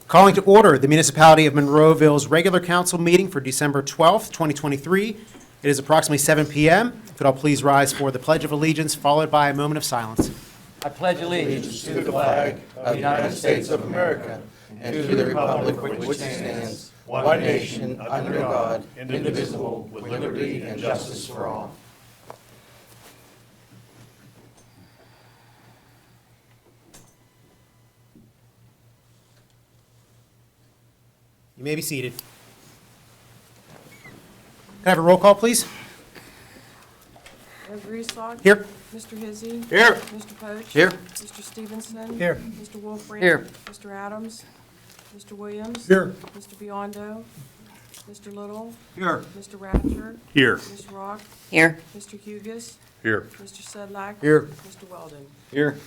Calling to order the Municipality of Monroeville's regular council meeting for December 12th, 2023. It is approximately 7 p.m. If you'd all please rise for the Pledge of Allegiance, followed by a moment of silence. I pledge allegiance to the flag of the United States of America and to the republic for which it stands, one nation, under God, indivisible, with liberty and justice for all. You may be seated. Can I have a roll call, please? Mayor Griesbach? Here. Mr. Hizzy? Here. Mr. Poach? Here. Mr. Stevenson? Here. Mr. Wolfram? Here. Mr. Adams? Mr. Williams? Here. Mr. Biondo? Mr. Little? Here. Mr. Ratcher? Here. Ms. Rock? Here. Mr. Hugus? Here. Mr. Sedlak? Here. Mr. Weldon? Here.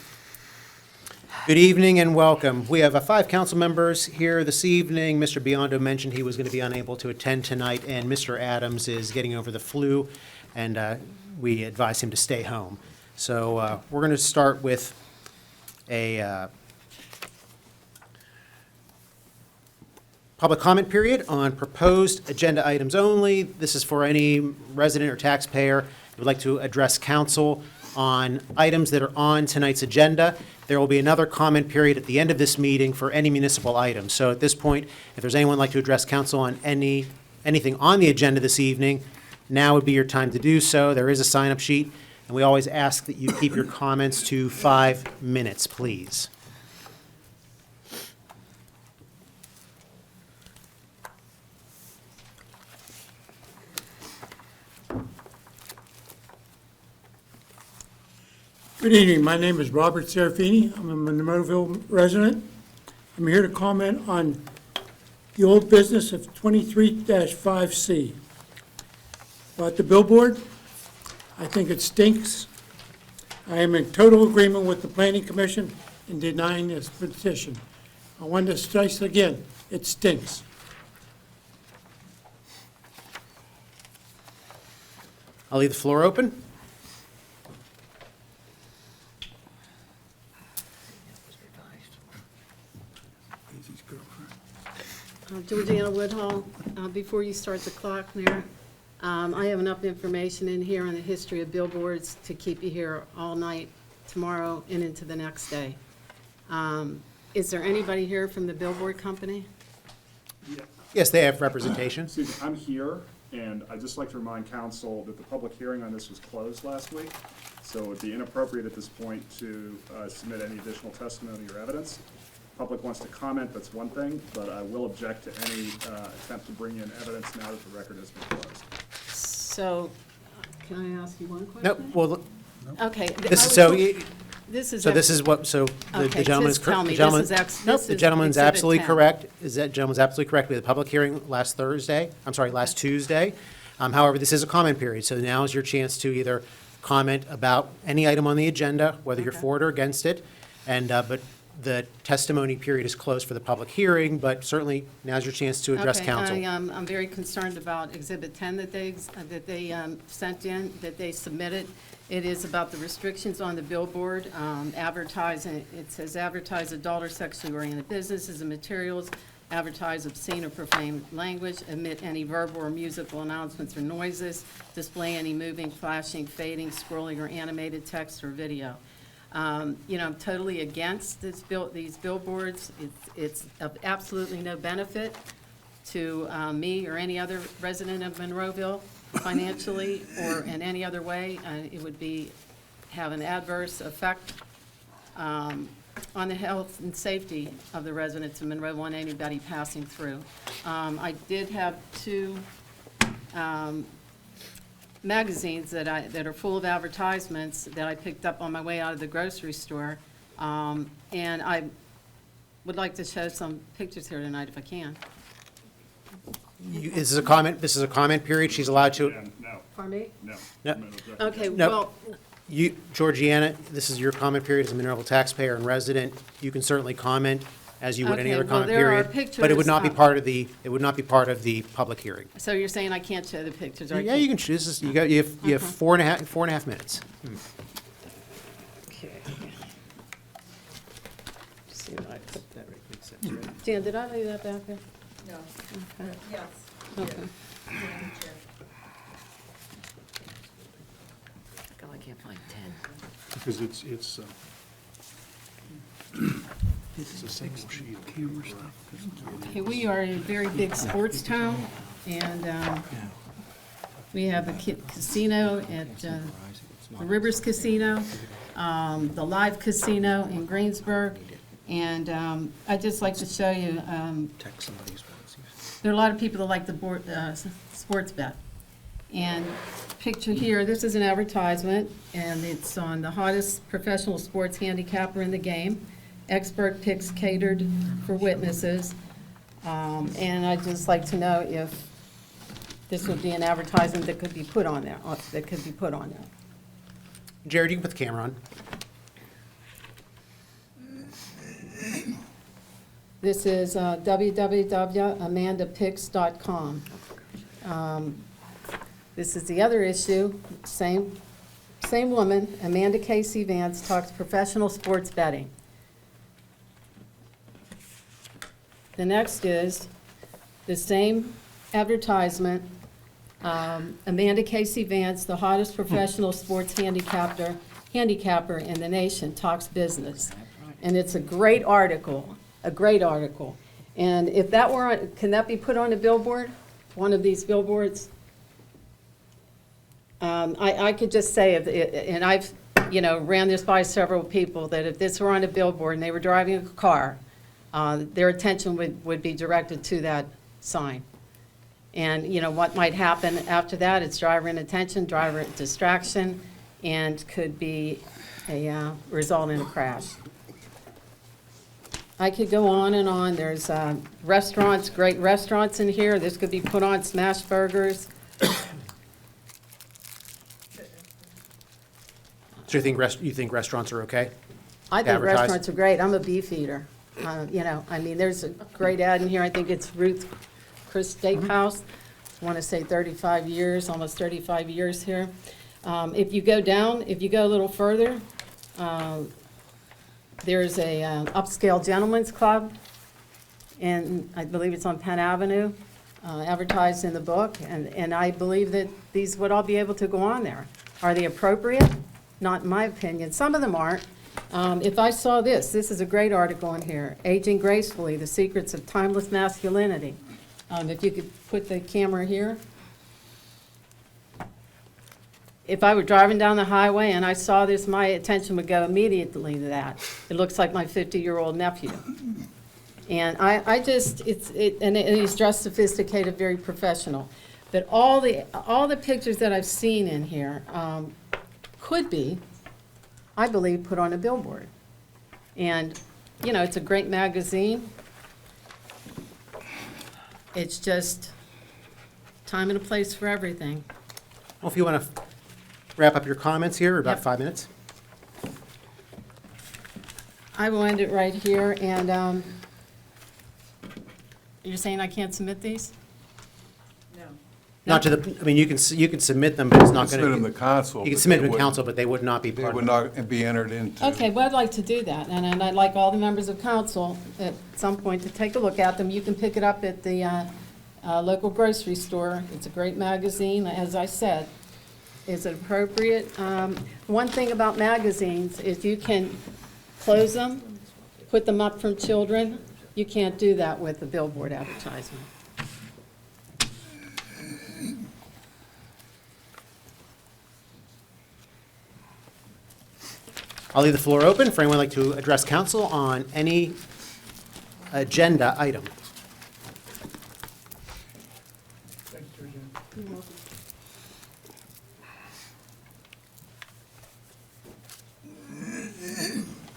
Good evening and welcome. We have 5 council members here this evening. Mr. Biondo mentioned he was going to be unable to attend tonight, and Mr. Adams is getting over the flu, and we advise him to stay home. So we're going to start with a public comment period on proposed agenda items only. This is for any resident or taxpayer who would like to address council on items that are on tonight's agenda. There will be another comment period at the end of this meeting for any municipal items. So at this point, if there's anyone who'd like to address council on anything on the agenda this evening, now would be your time to do so. There is a sign-up sheet, and we always ask that you keep your comments to 5 minutes, please. Good evening. My name is Robert Serafini. I'm a Monroeville resident. I'm here to comment on the old business of 23-5C. About the billboard, I think it stinks. I am in total agreement with the Planning Commission in denying this petition. I want to stress again, it stinks. I'll leave the floor open. Georgiana Woodhull, before you start the clock, Mayor, I have enough information in here on the history of billboards to keep you here all night tomorrow and into the next day. Is there anybody here from the billboard company? Yes, they have representation. Excuse me, I'm here, and I'd just like to remind council that the public hearing on this was closed last week, so it would be inappropriate at this point to submit any additional testimony or evidence. Public wants to comment, that's one thing, but I will object to any attempt to bring in evidence now that the record has been closed. So, can I ask you one question? No, well, Okay. this is, so This is. this is what, so the Okay, gentleman is just tell correct. me, The this gentleman, is ex- nope, this the is gentleman's Exhibit absolutely 10. correct. That gentleman's absolutely correct. We had a public hearing last Tuesday. However, this is a comment period, so now is your chance to either comment about any item on the agenda, whether you're Okay. for it or against it, and, but the testimony period is closed for the public hearing, but certainly now's your chance to address council. Okay, I'm very concerned about Exhibit 10 that they sent in, that they submitted. It is about the restrictions on the billboard, advertising. It says advertise adult or sexually oriented businesses and materials, advertise obscene or profane language, emit any verbal or musical announcements or noises, display any moving, flashing, fading, scrolling, or animated text or video. I'm totally against these billboards. It's of absolutely no benefit to me or any other resident of Monroeville financially or in any other way. It would have an adverse effect on the health and safety of the residents of Monroeville and anybody passing through. I did have 2 magazines that are full of advertisements that I picked up on my way out of the grocery store. And I would like to show some pictures here tonight if I can. This is a comment period. She's allowed to, And no, Pardon me? no. No. I'm gonna object. Okay, No. well, Georgiana, this is your comment period as a Monroeville taxpayer and resident. You can certainly comment as you would any Okay, other well, comment there are period. But it would pictures, not be part of the public hearing. so you're saying I can't show the pictures, right? Yeah, you can choose. You have 4.5 minutes. Okay. See what I put Jan, did I leave that back there? No. Okay. Yes. Okay. God, I can't find 10. Because it's a single sheet. Okay, we are a very big sports town, and we have a casino at the Rivers Casino, the Live Casino in Greensburg, and I'd just like to show you, there are a lot of people that like the sports bet. And picture here, this is an advertisement, and it's on the hottest professional sports handicapper in the game. Expert picks catered for witnesses. And I'd just like to know if this would be an advertisement that could be put on there, Jared, you can put the camera on. This is www.amandapicks.com. This is the other issue, same woman, Amanda Casey Vance, talks professional sports betting. The next is the same advertisement, Amanda Casey Vance, the hottest professional sports handicapper in the nation, talks business. And it's a great article, And if that were, can that be put on a billboard, one of these billboards? I could just say, and I've, ran this by several people, that if this were on a billboard and they were driving a car, their attention would be directed to that sign. And, what might happen after that, it's driver inattention, driver distraction, and could be a result in a crash. I could go on and on. There's restaurants, great restaurants in here. This could be put on smash burgers. So you think restaurants are okay? I think Advertise. restaurants are great. I'm a beef eater. There's a great ad in here. I think it's Ruth Chris Steakhouse. I want to say 35 years, almost 35 years here. If you go a little further, there's a upscale gentleman's club, and I believe it's on Penn Avenue, advertised in the book, and I believe that these would all be able to go on there. Are they appropriate? Not in my opinion. Some of them aren't. If I saw this is a great article in here, Aging Gracefully, The Secrets of Timeless Masculinity. If you could put the camera here. If I were driving down the highway and I saw this, my attention would go immediately to that. It looks like my 50-year-old nephew. And and he's dressed sophisticated, very professional. But all the pictures that I've seen in here could be, I believe, put on a billboard. And, it's a great magazine. It's just time and a place for everything. Well, if you want to wrap up your comments here, about Yep. 5 minutes. I will end it right here, and you're saying I can't submit these? No. Not to the, you can submit them, but it's not going to. Submit them to council. You can but submit they them to wouldn't- council, but they would not be They part would of it. not be entered into. Okay, well, I'd like to do that, and I'd like all the members of council at some point to take a look at them. You can pick it up at the local grocery store. It's a great magazine, as I said. Is it appropriate? One thing about magazines is you can close them, put them up from children. You can't do that with a billboard advertisement. I'll leave the floor open for anyone who'd like to address council on any agenda item.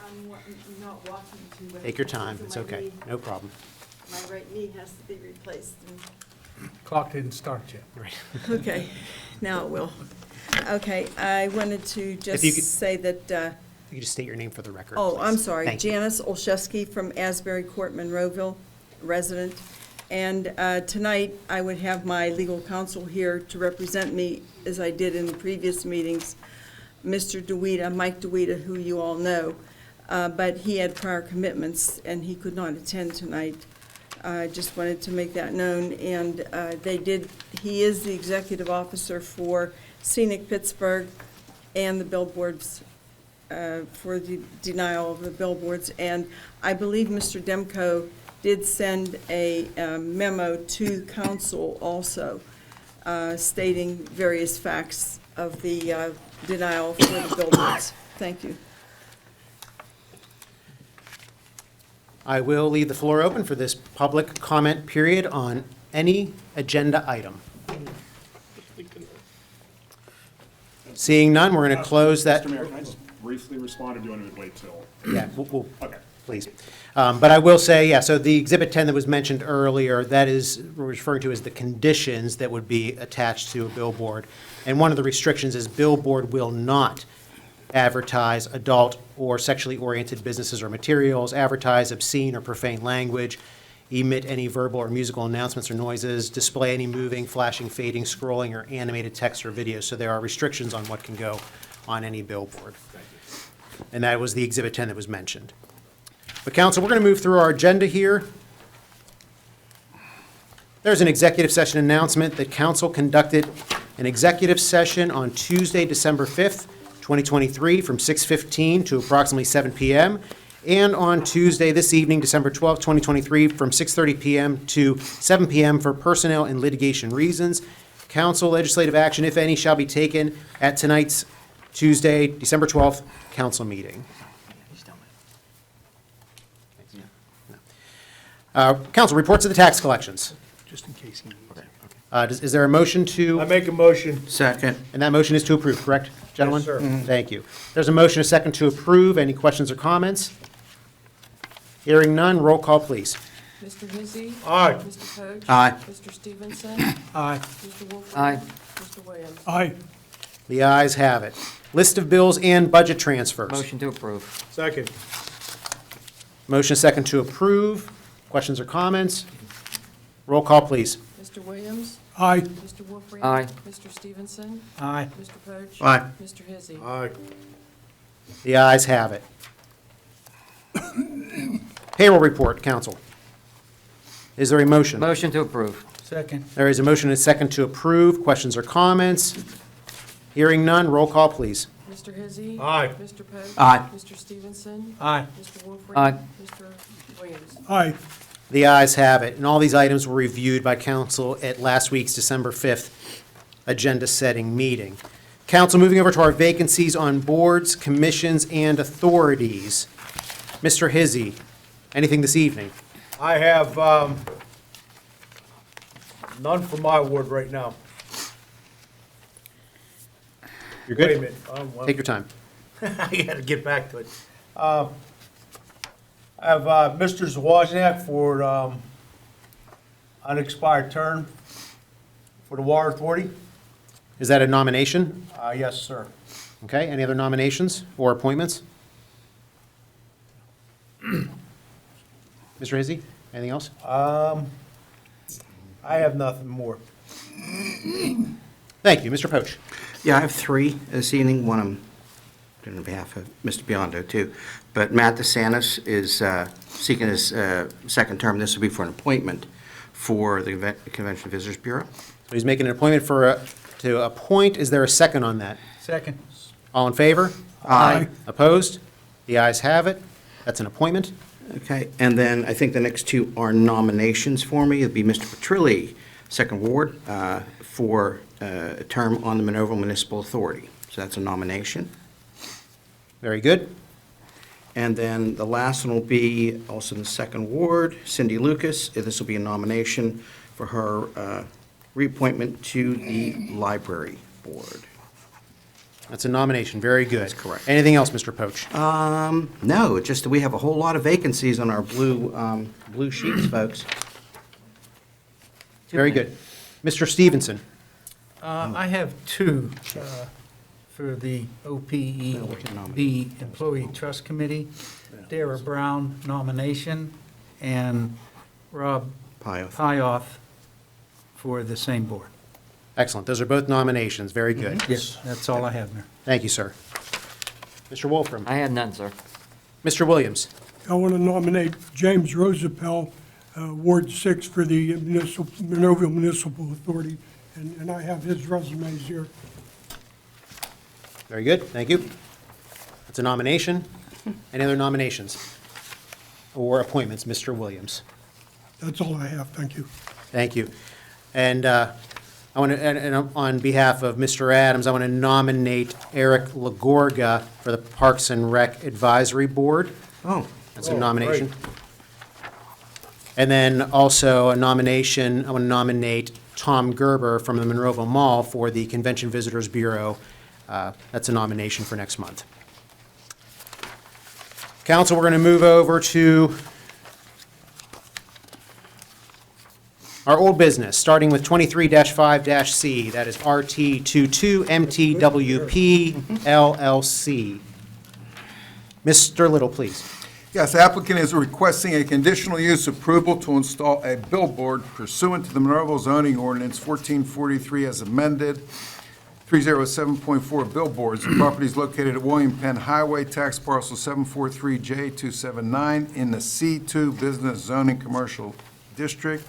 I'm not walking too well. Take your time, So it's my okay, knee- no problem. My right knee has to be replaced. Clock didn't start yet. Okay, now it will. Okay, I wanted to just you could- say that, You can just state your name for the record. oh, I'm please. sorry, Thank you. Janice Olszewski from Asbury Court, Monroeville, resident. And tonight, I would have my legal counsel here to represent me, as I did in the previous meetings, Mr. DeWita, Mike DeWita, who you all know. but he had prior commitments and he could not attend tonight. I just wanted to make that known, and he is the executive officer for Scenic Pittsburgh and the billboards, for the denial of the billboards. And I believe Mr. Demko did send a memo to council also, stating various facts of the denial for the billboards. Thank you. I will leave the floor open for this public comment period on any agenda item. Seeing none, we're going to close that. Mr. Mayor, can I just briefly respond, or do you want me to wait till? Yeah, Okay. please. But I will say, yeah, so the Exhibit 10 that was mentioned earlier, that is, we're referring to as the conditions that would be attached to a billboard. And one of the restrictions is billboard will not advertise adult or sexually oriented businesses or materials, advertise obscene or profane language, emit any verbal or musical announcements or noises, display any moving, flashing, fading, scrolling, or animated text or video. So there are restrictions on what can go on any billboard. And that was the Exhibit 10 that was mentioned. But council, we're going to move through our agenda here. There's an executive session announcement that council conducted an executive session on Tuesday, December 5th, 2023, from 6:15 to approximately 7 p.m., and on Tuesday this evening, December 12th, 2023, from 6:30 p.m. to 7 p.m. for personnel and litigation reasons. Council legislative action, if any, shall be taken at tonight's Tuesday, December 12th, council meeting. Council, reports of the tax collections. Just in case he needs it. Is there a motion to? I make a motion. Second. And that motion is to approve, correct, gentlemen? Yes, sir. Thank you. There's a motion, a second to approve. Any questions or comments? Hearing none, roll call, please. Mr. Hizzy. Aye. Mr. Poach. Aye. Mr. Stevenson. Aye. Mr. Wolfram. Aye. Mr. Williams. Aye. The ayes have it. List of bills and budget transfers. Motion to approve. Second. Motion, a second to approve. Questions or comments? Roll call, please. Mr. Williams. Aye. Mr. Wolfram. Aye. Mr. Stevenson. Aye. Mr. Poach. Aye. Mr. Hizzy. Aye. The ayes have it. Payroll report, council. Is there a motion? Motion to approve. Second. There is a motion and a second to approve. Questions or comments? Hearing none, roll call, please. Mr. Hizzy. Aye. Mr. Poach. Aye. Mr. Stevenson. Aye. Mr. Wolfram. Aye. Mr. Williams. Aye. The ayes have it, and all these items were reviewed by council at last week's December 5th agenda-setting meeting. Council, moving over to our vacancies on boards, commissions, and authorities. Mr. Hizzy, anything this evening? I have, none for my ward right now. You're Wait a good? minute. Take your time. I gotta get back to it. I have, Mr. Zawajniak for, unexpired term for the Water Authority. Is that a nomination? Yes, sir. Okay, any other nominations or appointments? Mr. Hizzy, anything else? I have nothing more. Thank you. Mr. Poach. Yeah, I have three this evening. One I'm doing on behalf of Mr. Biondo, too. But Matt DeSantis is seeking his second term. This will be for an appointment for the Convention and Visitors Bureau. So he's making an appointment to appoint. Is there a second on that? Second. All in favor? Aye. Opposed? The ayes have it. That's an appointment. Okay, and then I think the next two are nominations for me. It'd be Mr. Petrilli, Second Ward, for a term on the Monroeville Municipal Authority. So that's a nomination. Very good. And then the last one will be also in the Second Ward, Cindy Lucas. This will be a nomination for her reappointment to the Library Board. That's a nomination. Very good. That's correct. Anything else, Mr. Poach? No, it's just that we have a whole lot of vacancies on our blue sheets, folks. Very good. Mr. Stevenson. I have two for the OPEB Employee Trust Committee. Dara Brown nomination and Rob Pyoff. Pyoff for the same board. Excellent. Those are both nominations. Very good. Yes, that's all I have, Mayor. Thank you, sir. Mr. Wolfram. I had none, sir. Mr. Williams. I want to nominate James Rosapel, Ward 6, for the Monroeville Municipal Authority, and I have his resumes here. Very good, thank you. That's a nomination. Any other nominations or appointments, Mr. Williams? That's all I have, thank you. Thank you. And I want to, and on behalf of Mr. Adams, I want to nominate Eric Legorga for the Parks and Rec Advisory Board. Oh. That's a nomination. And then also a nomination, I want to nominate Tom Gerber from the Monroeville Mall for the Convention Visitors Bureau. That's a nomination for next month. Council, we're going to move over to our old business, starting with 23-5-C. That is RT22 MTWP LLC. Mr. Little, please. Yes, applicant is requesting a conditional use approval to install a billboard pursuant to the Monroeville zoning ordinance 1443 as amended, 307.4 billboards. The property is located at William Penn Highway, tax parcel 743J279 in the C2 Business Zoning Commercial District.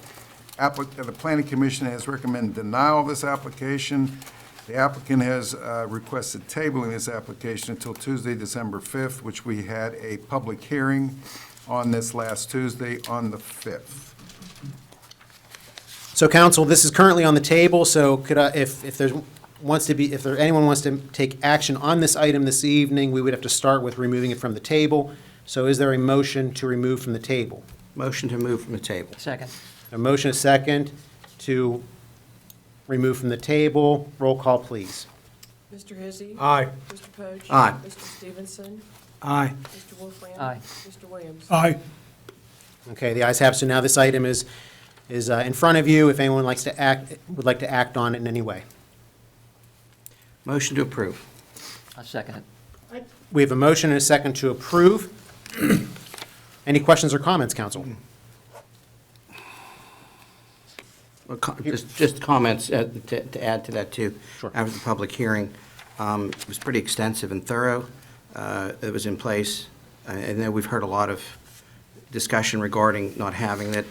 The Planning Commission has recommended denial of this application. The applicant has requested tabling this application until Tuesday, December 5th, which we had a public hearing on this last Tuesday on the 5th. So, council, this is currently on the table, so could I, if anyone wants to take action on this item this evening, we would have to start with removing it from the table. So is there a motion to remove from the table? Motion to move from the table. Second. A motion, a second, to remove from the table. Roll call, please. Mr. Hizzy. Aye. Mr. Poach. Aye. Mr. Stevenson. Aye. Mr. Wolfram. Aye. Mr. Williams. Aye. Okay, the ayes have it. So now this item is in front of you, if anyone would like to act on it in any way. Motion to approve. I'll second it. We have a motion and a second to approve. Any questions or comments, council? Well, just comments to add to that, too. Sure. After the public hearing, it was pretty extensive and thorough. It was in place, and then we've heard a lot of discussion regarding not having it.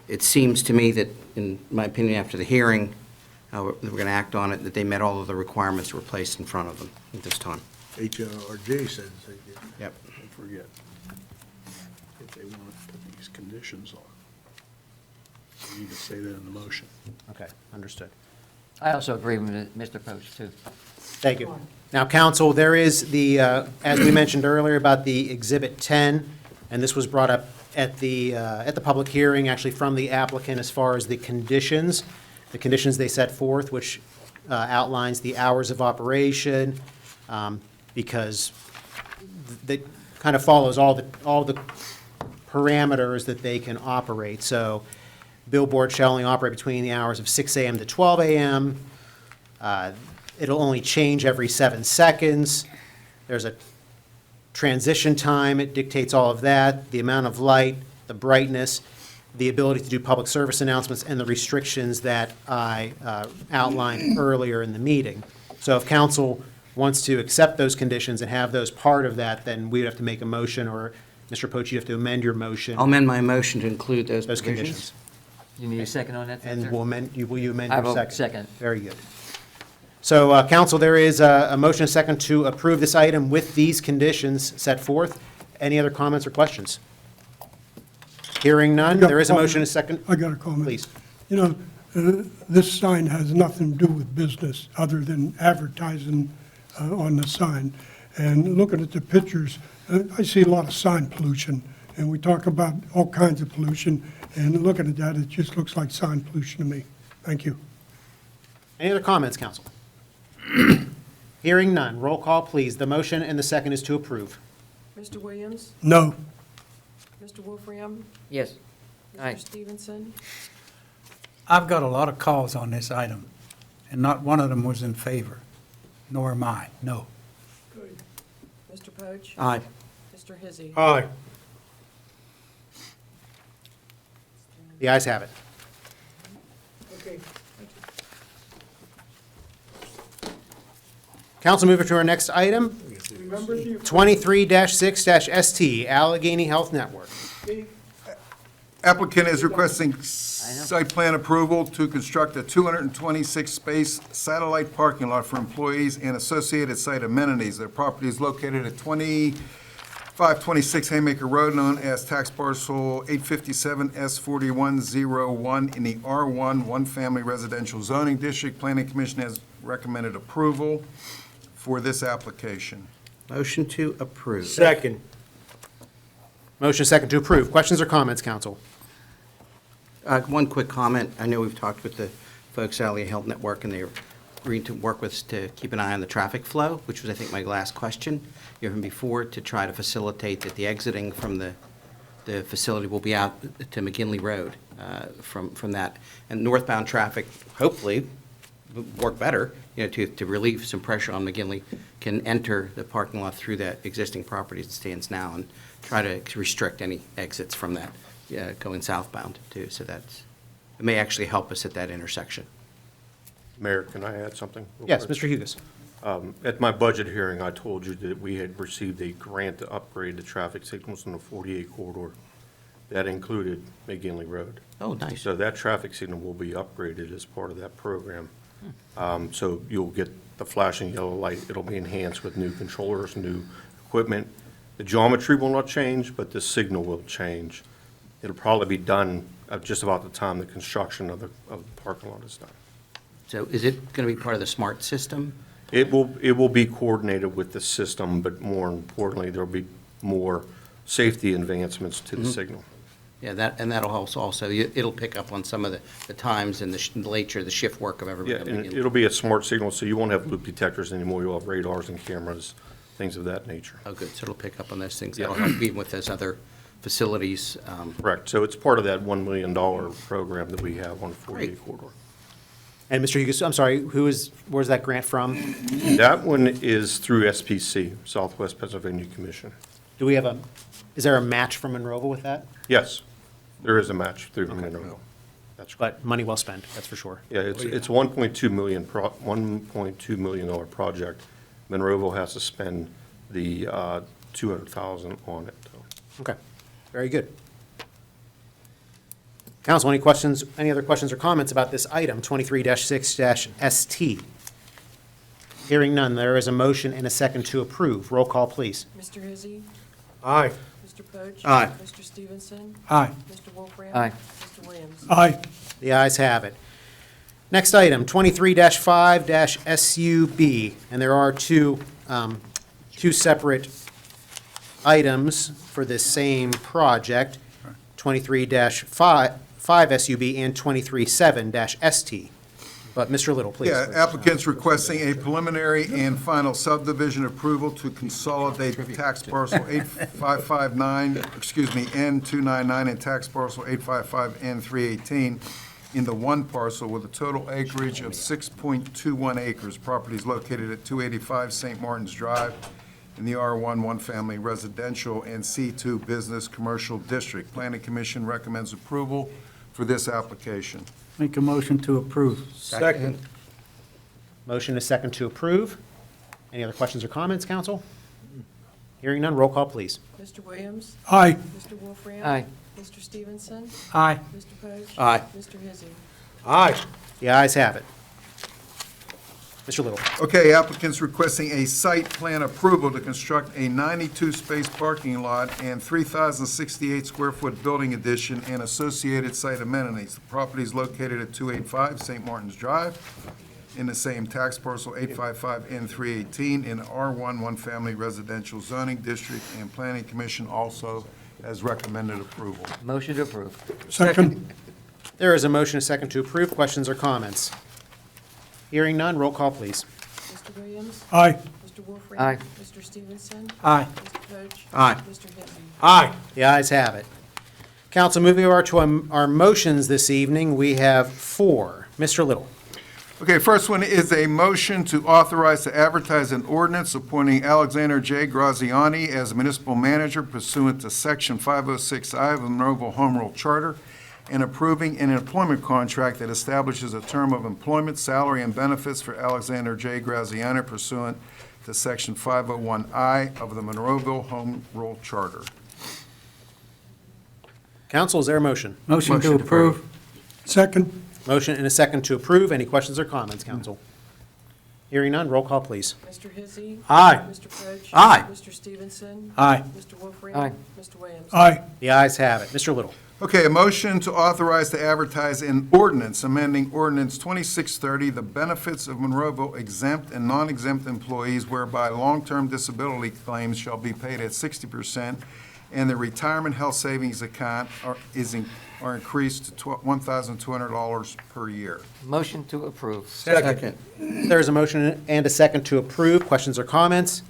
It seems to me that, in my opinion, after the hearing, we're going to act on it, that they met all of the requirements that were placed in front of them at this time. HRJ says they did. Yep. Don't forget, if they want to put these conditions on, you need to say that in the motion. Okay, understood. I also agree with Mr. Poach, too. Thank you. Now, council, there is the, as we mentioned earlier about the Exhibit 10, and this was brought up at the public hearing, actually from the applicant as far as the conditions they set forth, which outlines the hours of operation, because that kind of follows all the parameters that they can operate. So billboard shall only operate between the hours of 6 a.m. to 12 a.m. It'll only change every 7 seconds. There's a transition time. It dictates all of that, the amount of light, the brightness, the ability to do public service announcements, and the restrictions that I outlined earlier in the meeting. So if council wants to accept those conditions and have those part of that, then we would have to make a motion, or Mr. Poach, you have to amend your motion. I'll amend my motion to include those Those provisions. conditions. You need a second on that, And sir? will you amend I your will second? second. Very good. So, council, there is a motion and a second to approve this item with these conditions set forth. Any other comments or questions? Hearing none, there is a motion and a second. I got a comment. Please. You know, this sign has nothing to do with business other than advertising on the sign. And looking at the pictures, I see a lot of sign pollution. And we talk about all kinds of pollution. And looking at that, it just looks like sign pollution to me. Thank you. Any other comments, council? Hearing none, roll call, please. The motion and the second is to approve. Mr. Williams. No. Mr. Wolfram. Yes. Aye. Mr. Stevenson. I've got a lot of calls on this item, and not one of them was in favor, nor am I, no. Mr. Poach. Aye. Mr. Hizzy. Aye. The ayes have it. Okay. Council, move to our next item. 23-6-ST, Allegheny Health Network. Applicant is requesting site plan approval to construct a 226-space satellite parking lot for employees and associated site amenities. Their property is located at 2526 Haymaker Road, known as tax parcel 857S4101 in the R1 One-Family Residential Zoning District. Planning Commission has recommended approval for this application. Motion to approve. Second. Motion is second to approve. Questions or comments, council? One quick comment. I know we've talked with the folks at Allegheny Health Network, and they're agreeing to work with us to keep an eye on the traffic flow, which was, I think, my last question. You heard before, to try to facilitate that the exiting from the facility will be out to McGinley Road from that. And northbound traffic, hopefully, will work better, to relieve some pressure on McGinley, can enter the parking lot through that existing property as it stands now and try to restrict any exits from that going southbound, too. So it may actually help us at that intersection. Mayor, can I add something? real Yes, quick? Mr. Hugus. At my budget hearing, I told you that we had received a grant to upgrade the traffic signals in the 48 corridor. That included McGinley Road. Oh, nice. So that traffic signal will be upgraded as part of that program. So you'll get the flashing yellow light. It'll be enhanced with new controllers, new equipment. The geometry will not change, but the signal will change. It'll probably be done at just about the time the construction of the parking lot is done. So is it going to be part of the smart system? It will be coordinated with the system, but more importantly, there'll be more safety advancements to the signal. Yeah, that'll also, it'll pick up on some of the times and the nature, the shift work of everybody. Yeah, and it'll be a smart signal, so you won't have loop detectors anymore. You'll have radars and cameras, things of that nature. Oh, good, so it'll pick up on those things. Yeah. That'll help even with those other facilities. Correct. So it's part of that $1 million program that we have on the 48 Great. corridor. And Mr. Hugus, I'm sorry, where's that grant from? That one is through SPC, Southwest Pennsylvania Commission. Do we have is there a match from Monroeville with that? Yes, there is a match through Monroeville. That's correct. But money well spent, that's for sure. Yeah, it's $1.2 million project. Monroeville has to spend the $200,000 on it. Okay, very good. Council, any other questions or comments about this item, 23-6-ST? Hearing none, there is a motion and a second to approve. Roll call, please. Mr. Hizzy? Aye. Mr. Poach? Aye. Mr. Stevenson? Aye. Mr. Wolfram? Aye. Mr. Williams? Aye. The ayes have it. Next item, 23-5-SUB, and there are two separate items for this same project, 23-5-SUB and 23-7-ST. But Mr. Little, please. Yeah, applicant's requesting a preliminary and final subdivision approval to consolidate tax parcel N299 and tax parcel 855N318 into one parcel with a total acreage of 6.21 acres. Property is located at 285 St. Martin's Drive in the R1 One-Family Residential and C2 Business Commercial District. Planning Commission recommends approval for this application. Make a motion to approve. Second. Motion is second to approve. Any other questions or comments, council? Hearing none, roll call, please. Mr. Williams? Aye. Mr. Wolfram? Aye. Mr. Stevenson? Aye. Mr. Poach? Aye. Mr. Hizzy? Aye. The ayes have it. Mr. Little. Okay, applicant's requesting a site plan approval to construct a 92-space parking lot and 3,068 square foot building addition and associated site amenities. The property is located at 285 St. Martin's Drive in the same tax parcel, 855N318, in R1 One-Family Residential Zoning District, and Planning Commission also has recommended approval. Motion to approve. Second. There is a motion, a second to approve. Questions or comments? Hearing none, roll call, please. Mr. Williams? Aye. Mr. Wolfram? Aye. Mr. Stevenson? Aye. Mr. Poach? Aye. Mr. Hizzy? Aye. The ayes have it. Council, moving over to our motions this evening, we have 4. Mr. Little. Okay, first one is a motion to authorize to advertise an ordinance appointing Alexander J. Graziani as municipal manager pursuant to Section 506I of the Monroeville Home Rule Charter, and approving an employment contract that establishes a term of employment, salary, and benefits for Alexander J. Graziani pursuant to Section 501I of the Monroeville Home Rule Charter. Council, is there a motion? Motion to approve. Second? Motion and a second to approve. Any questions or comments, council? Hearing none, roll call, please. Mr. Hizzy. Aye. Mr. Poach. Aye. Mr. Stevenson. Aye. Mr. Wolfram. Aye. Mr. Williams. Aye. The ayes have it. Mr. Little. Okay, a motion to authorize to advertise an ordinance amending ordinance 2630, the benefits of Monroeville exempt and non-exempt employees whereby long-term disability claims shall be paid at 60% and the retirement health savings account are increased to $1,200 per year. Motion to approve. Second. There is a motion and a second to approve. Questions or comments?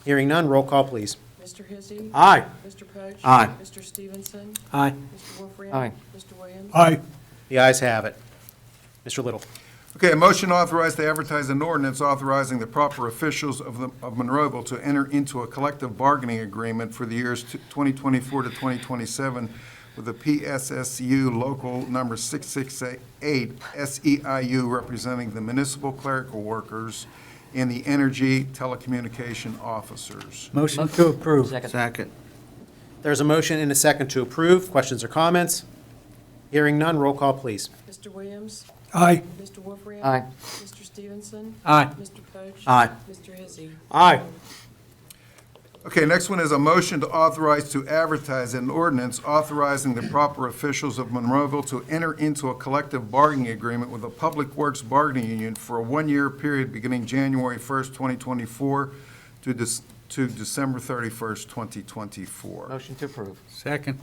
Hearing none, roll call, please. Mr. Hizzy. Aye. Mr. Poach. Aye. Mr. Stevenson. Aye. Mr. Wolfram. Aye. Mr. Williams. Aye. The ayes have it. Mr. Little. Okay, a motion authorized to advertise an ordinance authorizing the proper officials of Monroeville to enter into a collective bargaining agreement for the years 2024 to 2027 with the PSSU Local Number 668 SEIU representing the municipal clerical workers and the energy telecommunication officers. Motion to approve. Second. There's a motion and a second to approve. Questions or comments? Hearing none, roll call, please. Mr. Williams. Aye. Mr. Wolfram. Aye. Mr. Stevenson. Aye. Mr. Poach. Aye. Mr. Hizzy. Aye. Okay, next one is a motion to authorize to advertise an ordinance authorizing the proper officials of Monroeville to enter into a collective bargaining agreement with the Public Works Bargaining Union for a one-year period beginning January 1st, 2024 to December 31st, 2024. Motion to approve. Second.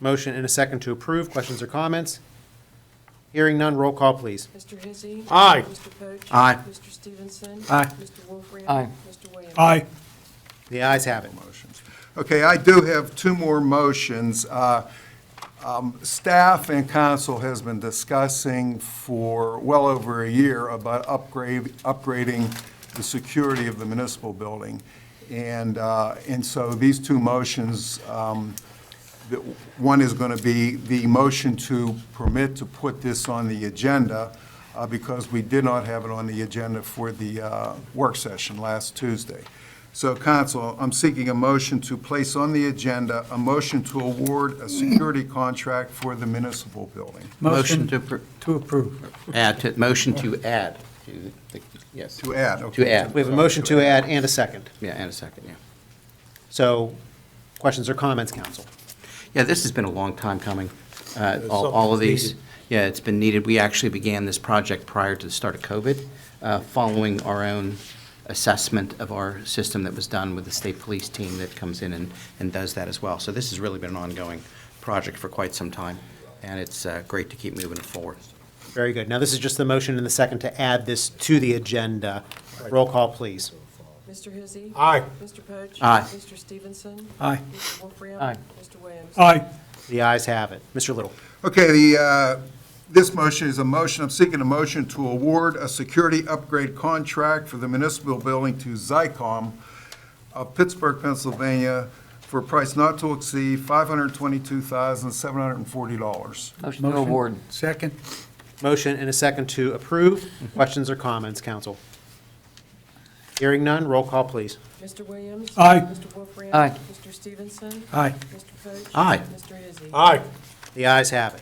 Motion and a second to approve. Questions or comments? Hearing none, roll call, please. Mr. Hizzy. Aye. Mr. Poach. Aye. Mr. Stevenson. Aye. Mr. Wolfram. Aye. Mr. Williams. Aye. The ayes have it. Motions. Okay, I do have two more motions. Staff and council has been discussing for well over a year about upgrading the security of the municipal building. And so these two motions, one is going to be the motion to permit to put this on the agenda because we did not have it on the agenda for the work session last Tuesday. So, council, I'm seeking a motion to place on the agenda a motion to award a security contract for the municipal building. Motion to approve. Motion to add to, yes, To add, okay. to add. We have a motion to add and a second. Yeah, and a second, yeah. So, questions or comments, council? Yeah, this has been a long time coming, all of these. Yeah, it's been needed. We actually began this project prior to the start of COVID, following our own assessment of our system that was done with the state police team that comes in and does that as well. So this has really been an ongoing project for quite some time, and it's great to keep moving it forward. Very good. Now, this is just the motion and the second to add this to the agenda. Roll call, please. Mr. Hizzy. Aye. Mr. Poach. Aye. Mr. Stevenson. Aye. Mr. Wolfram. Aye. Mr. Williams. Aye. The ayes have it. Mr. Little. Okay, this motion is a motion, I'm seeking a motion to award a security upgrade contract for the municipal building to Zycom of Pittsburgh, Pennsylvania, for a price not to exceed $522,740. Motion to award. Second. Motion and a second to approve. Questions or comments, council? Hearing none, roll call, please. Mr. Williams. Aye. Mr. Wolfram. Aye. Mr. Stevenson. Aye. Mr. Poach. Aye. Mr. Hizzy. Aye. The ayes have it.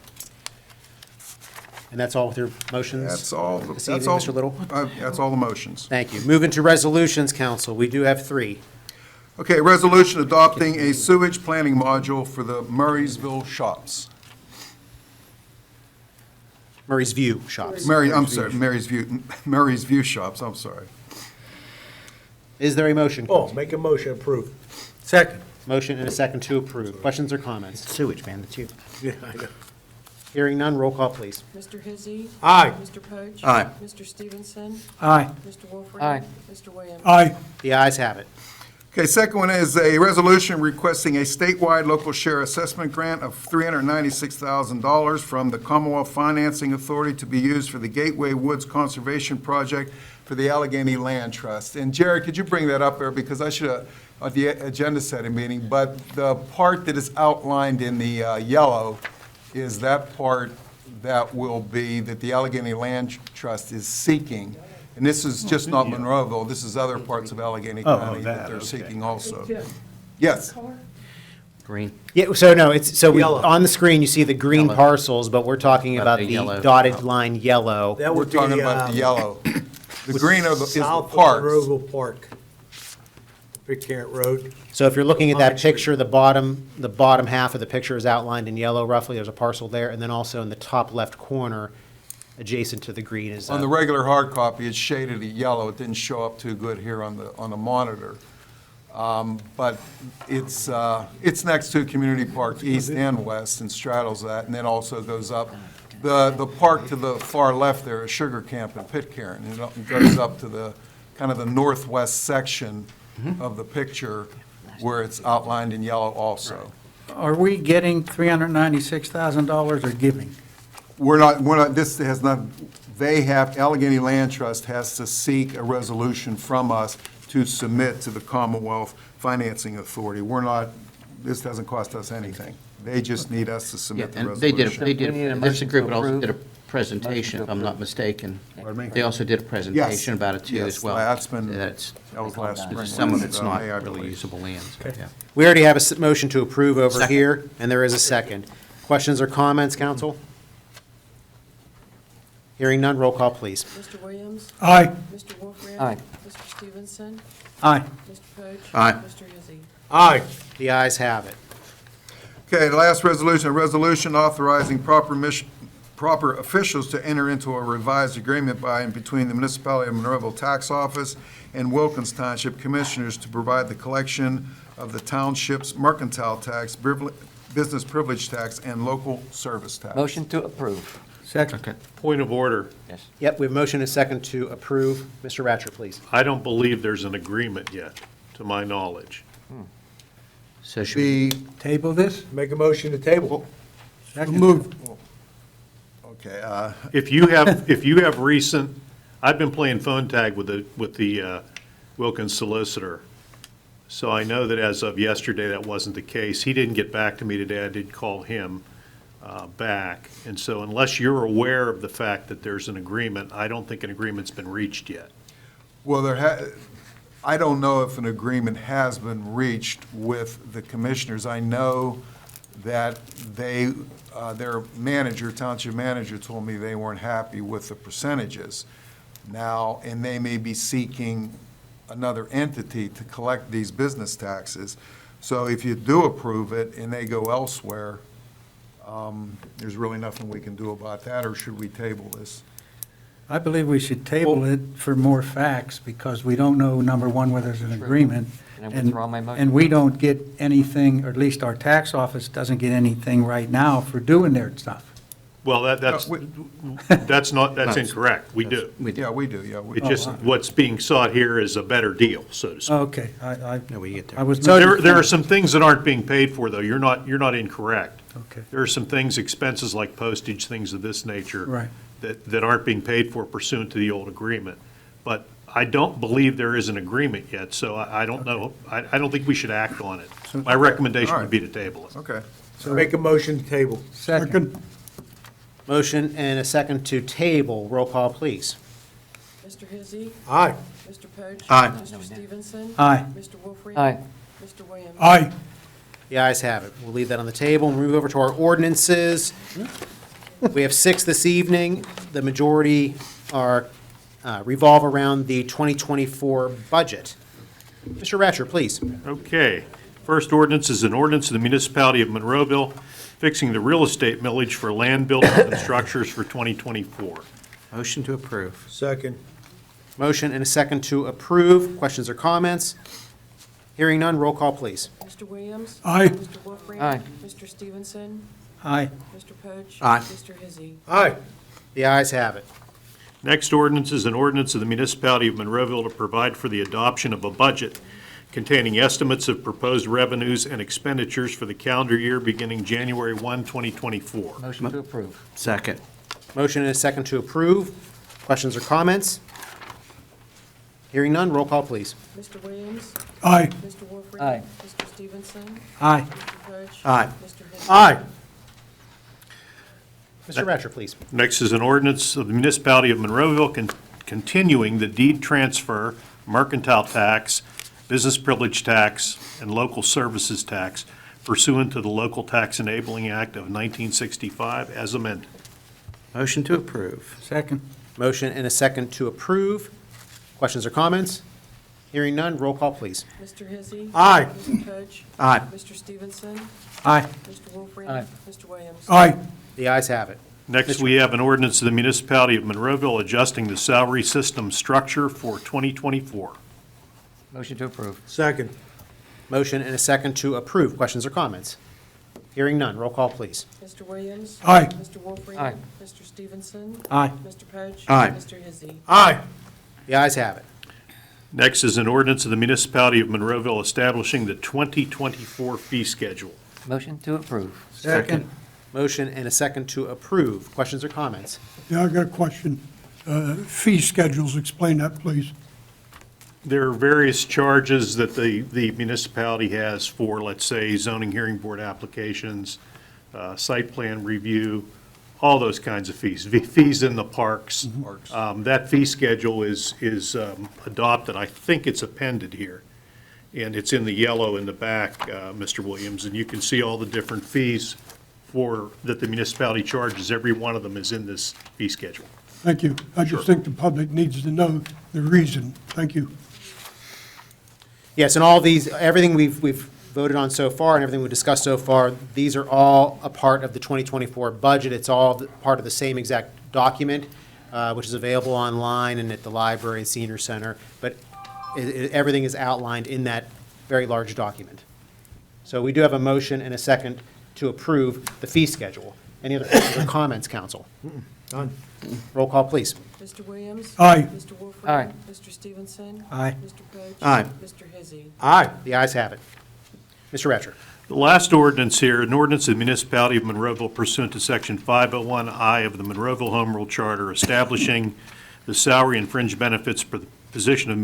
And that's all with your motions? That's all, This that's evening, all. Mr. Little? That's all the motions. Thank you. Moving to resolutions, council. We do have three. Okay, resolution adopting a sewage planning module for the Murraysville shops. Murray's View shops. Mary's View shops, I'm sorry. Is there a motion? Oh, make a motion approved. Second. Motion and a second to approve. Questions or comments? Sewage, man, that's you. Yeah, I know. Hearing none, roll call, please. Mr. Hizzy. Aye. Mr. Poach. Aye. Mr. Stevenson. Aye. Mr. Wolfram. Aye. Mr. Williams. Aye. The ayes have it. Okay, second one is a resolution requesting a statewide local share assessment grant of $396,000 from the Commonwealth Financing Authority to be used for the Gateway Woods Conservation Project for the Allegheny Land Trust. And Jerry, could you bring that up there, because I should have, at the agenda setting meeting, but the part that is outlined in the yellow is that part that will be, that the Allegheny Land Trust is seeking And this is just not Monroeville, this is other parts of Allegheny County that they're seeking also. Yes, Green. Yeah, so no, Yellow. on the screen, you see the green Yellow. parcels, but we're talking About about the the yellow. dotted line yellow. That we're would be, talking about the yellow. The green is the south of parks. Monroeville Park. Pitcairn Road. So if you're looking at that picture, the bottom half of the picture is outlined in yellow roughly. There's a parcel there, and then also in the top left corner, adjacent to the green is. On the regular hard copy, it's shaded yellow. It didn't show up too good here on the monitor. But it's next to Community Park East and West and straddles that, and then also goes up. The park to the far left there is Sugar Camp and Pitcairn. It goes up to the, kind of the northwest section of the picture where it's outlined in yellow also. Are we getting $396,000 or giving? We're not, this has not, they have, Allegheny Land Trust has to seek a resolution from us to submit to the Commonwealth Financing Authority. We're not, this doesn't cost us anything. They just need us to Yeah, submit the and resolution. this group also did a presentation, if I'm not mistaken. They also did a presentation about it too Yes, as well. that's been- That's- that was last spring. Some of it's not May, I really believe. usable land, so, yeah. We already have a motion to approve over Second. here, and there is a second. Questions or comments, council? Hearing none, roll call, please. Mr. Williams? Aye. Mr. Wolfram? Aye. Mr. Stevenson? Aye. Mr. Poach? Aye. Mr. Hizzy? Aye. The ayes have it. Okay, the last resolution, a resolution authorizing proper officials to enter into a revised agreement by and between the Municipality of Monroeville Tax Office and Wilkins Township Commissioners to provide the collection of the township's mercantile tax, business privilege tax, and local service tax. Motion to approve. Second. Point of order. Yes. Yep, we have a motion and a second to approve. Mr. Ratcher, please. I don't believe there's an agreement yet, to my knowledge. So should we, Table this? Make a motion to table. Moved. Okay, If you have recent, I've been playing phone tag with the Wilkins solicitor. So I know that as of yesterday, that wasn't the case. He didn't get back to me today. I did call him back. And so unless you're aware of the fact that there's an agreement, I don't think an agreement's been reached yet. well, I don't know if an agreement has been reached with the commissioners. I know that their manager, township manager, told me they weren't happy with the percentages now, and they may be seeking another entity to collect these business taxes. So if you do approve it and they go elsewhere, there's really nothing we can do about that, or should we table this? I believe we should table it for more facts, because we don't know, number one, whether there's an agreement. Can I withdraw my motion? And we don't get anything, or at least our tax office doesn't get anything right now for doing their stuff. Well, that's incorrect. We do. Yeah, we do, yeah. It's just, what's being sought here is a better deal, so to speak. Okay, I no, we get there. I was. There are some things that aren't being paid for, though. You're not incorrect. Okay. There are some things, expenses like postage, things of this nature. Right. That aren't being paid for pursuant to the old agreement. But I don't believe there is an agreement yet, so I don't know. I don't think we should act on it. My recommendation would be to table it. Okay. Make a motion to table. Second. Motion and a second to table. Roll call, please. Mr. Hizzy? Aye. Mr. Poach? Aye. Mr. Stevenson? Aye. Mr. Wolfram? Aye. Mr. Williams? Aye. The ayes have it. We'll leave that on the table and move over to our ordinances. We have 6 this evening. The majority are revolve around the 2024 budget. Mr. Ratcher, please. Okay. First ordinance is an ordinance of the Municipality of Monroeville fixing the real estate millage for land buildings and structures for 2024. Motion to approve. Second. Motion and a second to approve. Questions or comments? Hearing none, roll call, please. Mr. Williams? Aye. Mr. Wolfram? Aye. Mr. Stevenson? Aye. Mr. Poach? Aye. Mr. Hizzy? Aye. The ayes have it. Next ordinance is an ordinance of the Municipality of Monroeville to provide for the adoption of a budget containing estimates of proposed revenues and expenditures for the calendar year beginning January 1, 2024. Motion to approve. Second. Motion and a second to approve. Questions or comments? Hearing none, roll call, please. Mr. Williams? Aye. Mr. Wolfram? Aye. Mr. Stevenson? Aye. Mr. Poach? Aye. Mr. Hizzy? Aye. Mr. Ratcher, please. Next is an ordinance of the Municipality of Monroeville continuing the deed transfer, mercantile tax, business privilege tax, and local services tax pursuant to the Local Tax Enabling Act of 1965 as amended. Motion to approve. Second. Motion and a second to approve. Questions or comments? Hearing none, roll call, please. Mr. Hizzy. Aye. Mr. Pudge. Aye. Mr. Stevenson. Aye. Mr. Wolfram. Aye. Mr. Williams. Aye. The ayes have it. Next, we have an ordinance of the Municipality of Monroeville adjusting the salary system structure for 2024. Motion to approve. Second. Motion and a second to approve. Questions or comments? Hearing none, roll call, please. Mr. Williams. Aye. Mr. Wolfram. Aye. Mr. Stevenson. Aye. Mr. Pudge. Aye. Mr. Hizzy. Aye. The ayes have it. Next is an ordinance of the Municipality of Monroeville establishing the 2024 fee schedule. Motion to approve. Second. Motion and a second to approve. Questions or comments? Yeah, I got a question. Fee schedules, explain that, please. There are various charges that the municipality has for, let's say, zoning hearing board applications, site plan review, all those kinds of fees, fees in the parks. That fee schedule is adopted, I think it's appended here, and it's in the yellow in the back, Mr. Williams, and you can see all the different fees that the municipality charges. Every one of them is in this fee schedule. Thank you. I just think the public needs to know the reason. Thank you. Yes, and all these, everything we've voted on so far and everything we've discussed so far, these are all a part of the 2024 budget. It's all part of the same exact document, which is available online and at the library and senior center. But everything is outlined in that very large document. So we do have a motion and a second to approve the fee schedule. Any other questions or comments, council? Done. Roll call, please. Mr. Williams. Aye. Mr. Wolfram. Aye. Mr. Stevenson. Aye. Mr. Pudge. Aye. Mr. Hizzy. Aye. The ayes have it. Mr. Ratcher. The last ordinance here, an ordinance of the Municipality of Monroeville pursuant to Section 501I of the Monroeville Home Rule Charter, establishing the salary and fringe benefits for the position of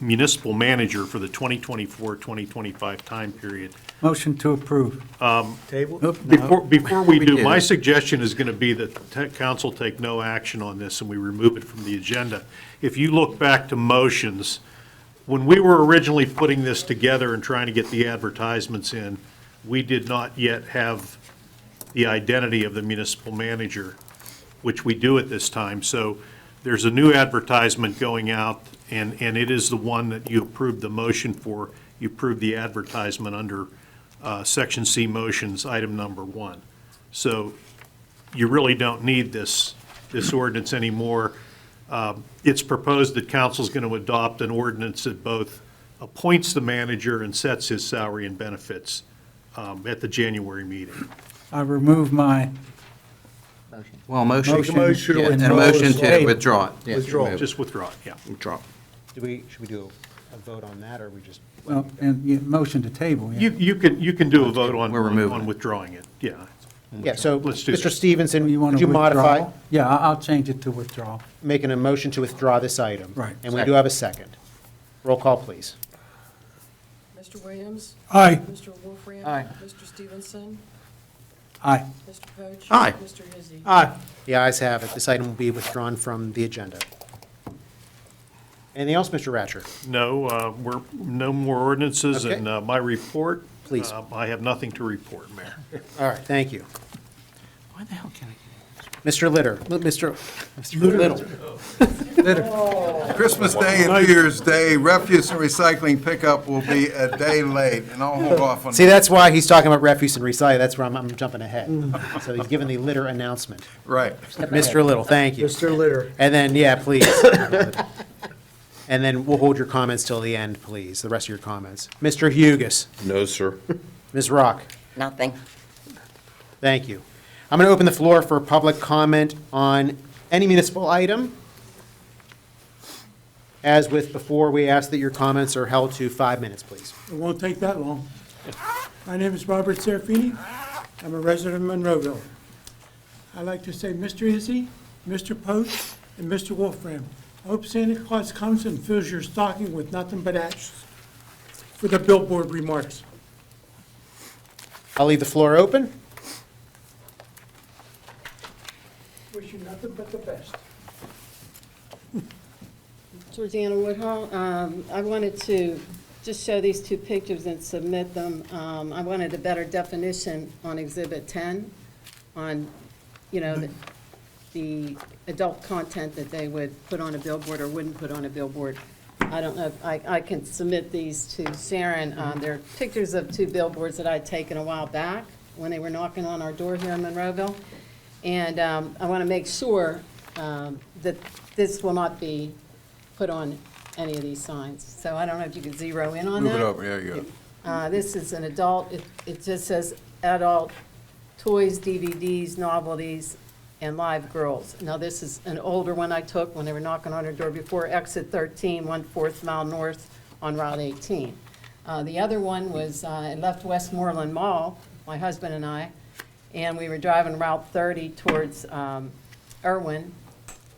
municipal manager for the 2024-2025 time period. Motion to approve. Table? Nope, no. Before we do, did my it. suggestion is going to be that council take no action on this and we remove it from the agenda. If you look back to motions, when we were originally putting this together and trying to get the advertisements in, we did not yet have the identity of the municipal manager, which we do at this time. So there's a new advertisement going out, and it is the one that you approved the motion for. You approved the advertisement under Section C motions, item number 1. So you really don't need this ordinance anymore. It's proposed that council's going to adopt an ordinance that both appoints the manager and sets his salary and benefits at the January meeting. I remove my, Motion. Well, motion. Motion. Yeah, And And a motion to table. withdraw it. Yeah, Withdraw. remove it. Just withdraw it, yeah. Withdraw. Should we do a vote on that, or we just? well, and yeah, motion to table, yeah. You can do a vote on We're removing on it. withdrawing it, yeah. Yeah, so, Let's do Mr. that. Stevenson, You want would to you modify, withdraw? Yeah, I'll change it to withdraw. making a motion to withdraw this item? Right. And we do have a second. Roll call, please. Mr. Williams. Aye. Mr. Wolfram. Aye. Mr. Stevenson. Aye. Mr. Pudge. Aye. Mr. Hizzy. Aye. The ayes have it. This item will be withdrawn from the agenda. Anything else, Mr. Ratcher? No, no more ordinances, Okay. and my report. Please. I have nothing to report, Mayor. All right, thank you. Why the hell can I? Mr. Mr. Little. Christmas Day and New Year's Day, refuse and recycling pickup will be a day late, and I'll hold off on See, that's why he's talking about refuse and recycle. That's where I'm jumping ahead. So he's giving the litter announcement. Right. Mr. Little, thank you. Mr. Litter. And then, yeah, please. And then we'll hold your comments till the end, please, the rest of your comments. Mr. Hugus. No, sir. Ms. Rock. Nothing. Thank you. I'm going to open the floor for public comment on any municipal item. As with before, we ask that your comments are held to 5 minutes, please. It won't take that long. My name is Robert Serafini. I'm a resident of Monroeville. I'd like to say, Mr. Izzy, Mr. Post, and Mr. Wolfram, I hope Santa Claus comes and fills your stocking with nothing but ashes for the billboard remarks. I'll leave the floor open. Wish you nothing but the best. Jana Woodhull. I wanted to just show these two pictures and submit them. I wanted a better definition on Exhibit 10 on, you know, the adult content that they would put on a billboard or wouldn't put on a billboard. I don't know if I can submit these to Sharon. They're pictures of two billboards that I'd taken a while back when they were knocking on our door here in Monroeville. And I want to make sure that this will not be put on any of these signs. So I don't know if you could zero in on that. Move it over, there you go. This is an adult, it just says adult toys, DVDs, novelties, and live girls. Now, this is an older one I took when they were knocking on our door before exit 13, 1/4 mile north on Route 18. The other one was, I left Westmoreland Mall, my husband and I, and we were driving Route 30 towards Irwin,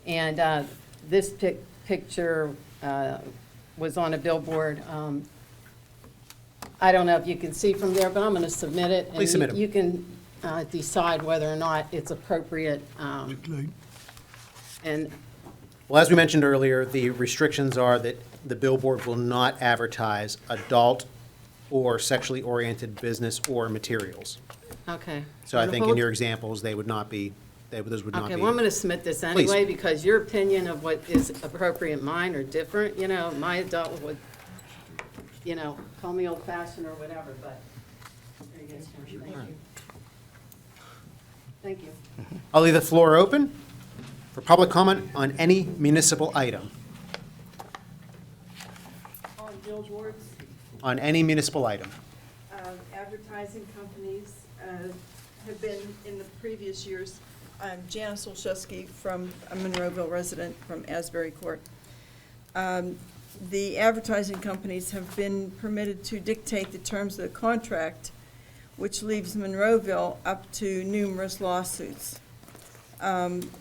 and this picture was on a billboard. I don't know if you can see from there, but I'm going to submit it. Please submit 'em. You can decide whether or not it's appropriate. And Well, as we mentioned earlier, the restrictions are that the billboard will not advertise adult or sexually oriented business or materials. okay. So I And think in hold- your examples, those would not be. Okay, well, I'm going to submit this anyway, because your opinion of what is appropriate and mine are different. You know, my adult would, you know, call me old-fashioned or whatever, but there you go, Sharon. Thank you. Thank you. I'll leave the floor open for public comment on any municipal item. On billboards, On any municipal item. advertising companies have been in the previous years. I'm Janice Olszewski from a Monroeville resident from Asbury Court. The advertising companies have been permitted to dictate the terms of the contract, which leaves Monroeville up to numerous lawsuits.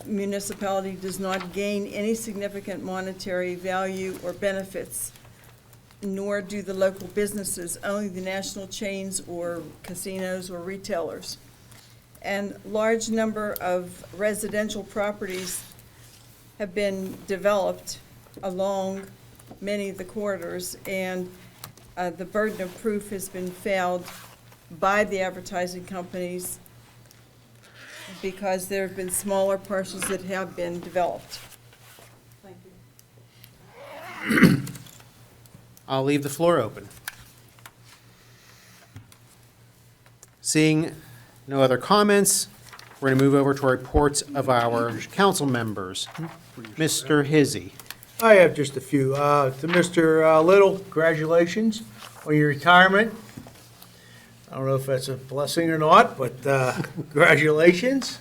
Municipality does not gain any significant monetary value or benefits, nor do the local businesses, only the national chains or casinos or retailers. And large number of residential properties have been developed along many of the corridors, and the burden of proof has been failed by the advertising companies because there have been smaller parcels that have been developed. Thank you. I'll leave the floor open. Seeing no other comments, we're going to move over to our reports of our council members. Mr. Hizzy. I have just a few. To Mr. Little, congratulations on your retirement. I don't know if that's a blessing or not, but congratulations.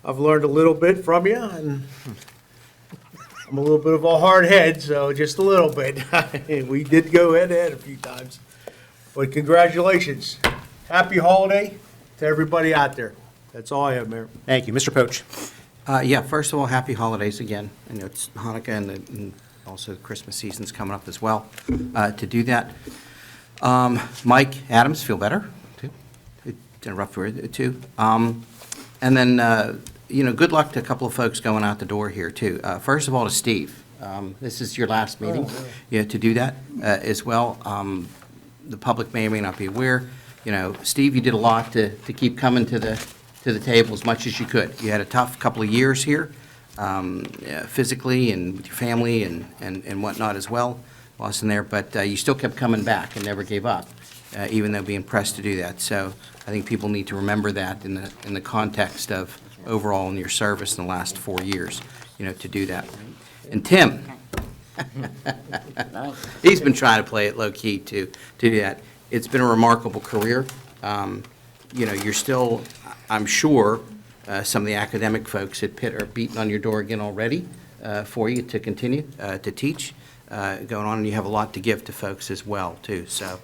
I've learned a little bit from you, and I'm a little bit of a hard head, so just a little bit. We did go head-to-head a few times, but congratulations. Happy holiday to everybody out there. That's all I have, Mayor. Thank you. Mr. Poach. Yeah, first of all, happy holidays again. I know it's Hanukkah and also the Christmas season's coming up as well. To do that, Mike Adams, feel better, too. It's a rough word, too. And then, you know, good luck to a couple of folks going out the door here, too. First of all, to Steve. This is your last meeting. Yeah, to do that as well. The public may or may not be aware. You know, Steve, you did a lot to keep coming to the table as much as you could. You had a tough couple of years here, physically and with your family and whatnot as well, lost in there, but you still kept coming back and never gave up, even though being pressed to do that. So I think people need to remember that in the context of overall in your service in the last 4 years, you know, to do that. And Tim, he's been trying to play it low-key to do that. It's been a remarkable career. You know, you're still, I'm sure, some of the academic folks at Pitt are beating on your door again already for you to continue to teach going on, and you have a lot to give to folks as well, too. So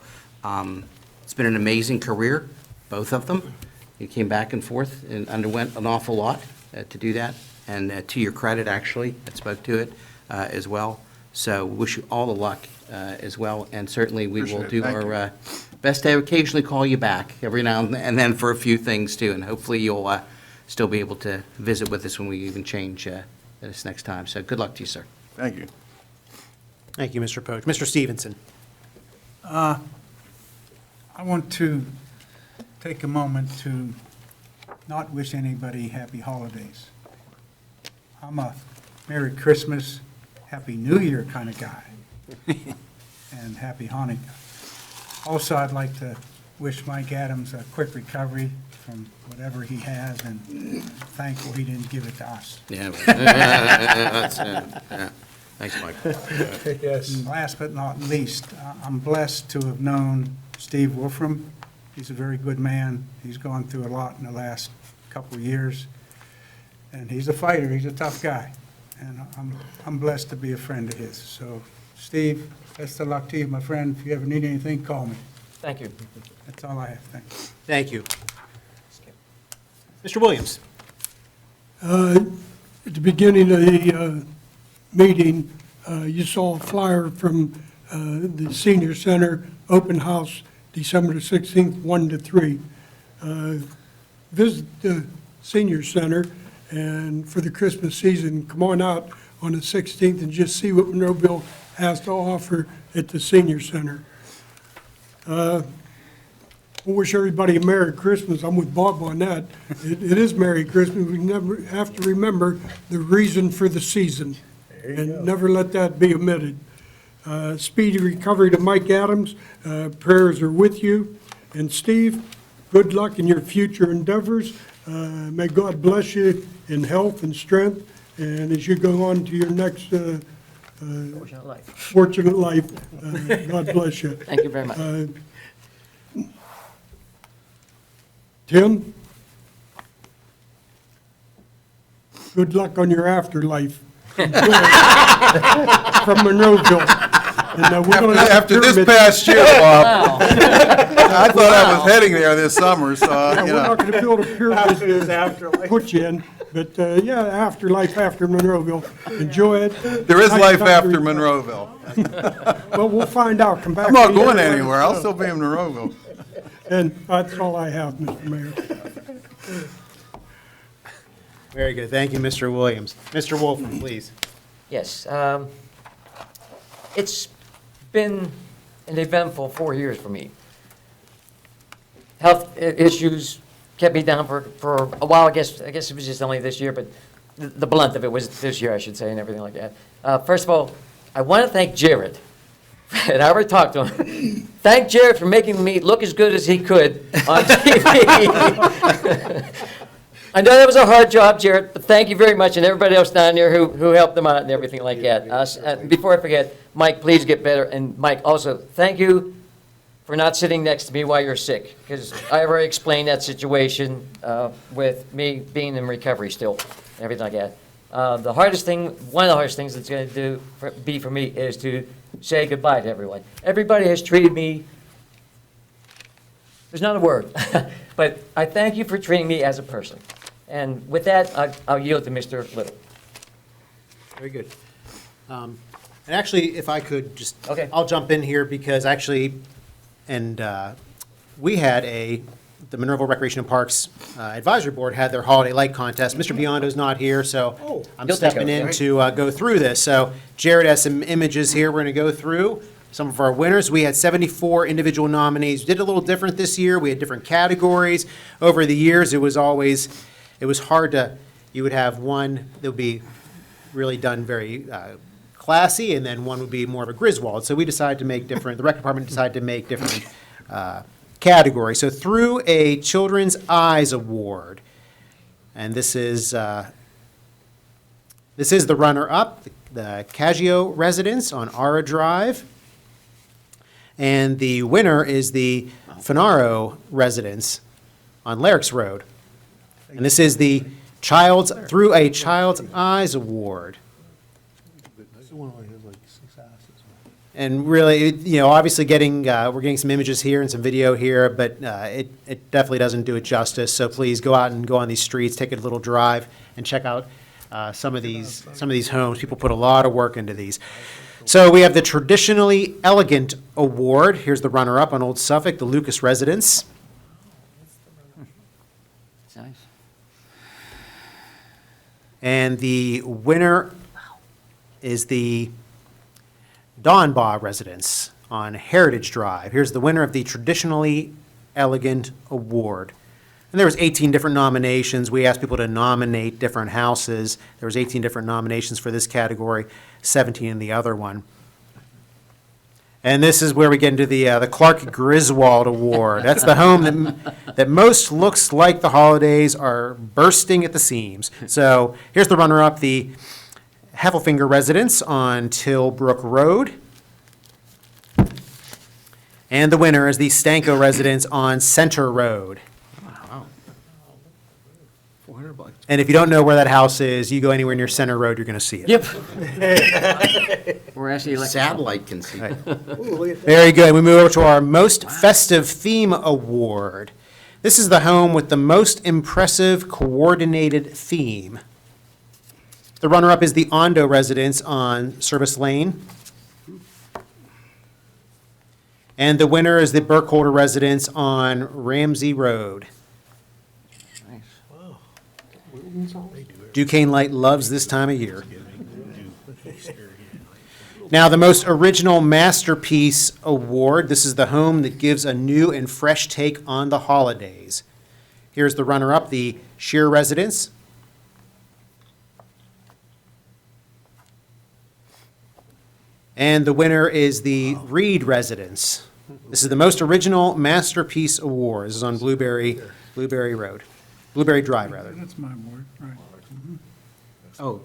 it's been an amazing career, both of them. You came back and forth and underwent an awful lot to do that, and to your credit, actually, I spoke to it as well. So wish you all the luck as well, and certainly we will do our best to occasionally call you back every now and then for a few things too, and hopefully you'll still be able to visit with us when we even change this next time. So good luck to you, sir. Thank you. Thank you, Mr. Poach. Mr. Stevenson. I want to take a moment to not wish anybody happy holidays. I'm a Merry Christmas, Happy New Year kind of guy, and Happy Hanukkah. Also, I'd like to wish Mike Adams a quick recovery from whatever he has, and thankful he didn't give it to us. Yeah. That's it. Yeah. Thanks, Mike. Yes. And last but not least, I'm blessed to have known Steve Wolfram. He's a very good man. He's gone through a lot in the last couple of years, and he's a fighter. He's a tough guy, and I'm blessed to be a friend of his. So, Steve, best of luck to you, my friend. If you ever need anything, call me. Thank you. That's all I have. Thank you. Thank you. Mr. Williams. At the beginning of the meeting, you saw a flyer from the senior center open house, December the 16th, 1 to 3. Visit the senior center, and for the Christmas season, come on out on the 16th and just see what Monroeville has to offer at the senior center. I wish everybody a Merry Christmas. I'm with Bob on that. It is Merry Christmas. We never have to remember the reason for the season, and never let that be omitted. Speedy recovery to Mike Adams. Prayers are with you. And Steve, good luck in your future endeavors. May God bless you in health and strength, and as you go on to your next Fortunate life. fortunate life, God bless you. Thank you very much. Tim, good luck on your afterlife. From Monroeville. And, we're gonna have a After this pyramid. past year, Bob, I thought I was heading there this summer, so, Yeah, you we're not know. gonna build a pyramid His to afterlife. put you in, but, yeah, afterlife after Monroeville. Enjoy it. There is Nice life country. after Monroeville. Well, we'll find out. Come back. I'm not to you. going anywhere. I'll still be in Monroeville. And that's all I have, Mr. Mayor. Very good. Thank you, Mr. Williams. Mr. Wolfman, please. Yes, it's been an eventful 4 years for me. Health issues kept me down for a while. I guess it was just only this year, but the blunt of it was this year, I should say, and everything like that. First of all, I want to thank Jared. And I already talked to him. Thank Jared for making me look as good as he could on TV. I know that was a hard job, Jared, but thank you very much, and everybody else down there who helped them out and everything like that. Before I forget, Mike, please get better, and Mike, also, thank you for not sitting next to me while you're sick, because I already explained that situation with me being in recovery still, and everything like that. The hardest thing, one of the hardest things that's going to be for me is to say goodbye to everyone. Everybody has treated me, there's not a word, but I thank you for treating me as a person. And with that, I'll yield to Mr. Little. Very good. And actually, if I could just, Okay. I'll jump in here because actually, we had the Monroeville Recreation and Parks Advisory Board had their holiday light contest. Mr. Biondo's not here, so I'm You'll take stepping over, in right? to go through this. So Jared has some images here we're going to go through. Some of our winners. We had 74 individual nominees. We did it a little different this year. We had different categories. Over the years, it was hard to, you would have one that would be really done very classy, and then one would be more of a Griswold. So we decided to make different, the rec department decided to make different categories. So through a Children's Eyes Award, and this is the runner-up, the Caggio Residence on Ara Drive. And the winner is the Finaro Residence on Larrick's Road. And this is the Through a Child's Eyes Award. And really, obviously we're getting some images here and some video here, but it definitely doesn't do it justice. So please go out and go on these streets, take a little drive, and check out some of these homes. People put a lot of work into these. So we have the Traditionally Elegant Award. Here's the runner-up on Old Suffolk, the Lucas Residence. It's nice. And the winner is the Donbaugh residence on Heritage Drive. Here's the winner of the Traditionally Elegant Award. And there was 18 different nominations. We asked people to nominate different houses. There was 18 different nominations for this category, 17 in the other one. And this is where we get into the Clark Griswold Award. That's the home that most looks like the holidays are bursting at the seams. So here's the runner-up, the Heffelfinger residence on Tillbrook Road. And the winner is the Stanko residence on Center Road. And if you don't know where that house is, you go anywhere near Center Road, you're going to see it. Yep. We're actually like. Satellite can see. Very good. We move over to our Most Festive Theme Award. This is the home with the most impressive coordinated theme. The runner-up is the Ondo residence on Service Lane. And the winner is the Burkholder residence on Ramsey Road. Duquesne Light loves this time of year. Now, the Most Original Masterpiece Award. This is the home that gives a new and fresh take on the holidays. Here's the runner-up, the Shear residence. And the winner is the Reed residence. This is the Most Original Masterpiece Award. This is on Blueberry Road. Blueberry Drive, rather. That's my word, right. Oh,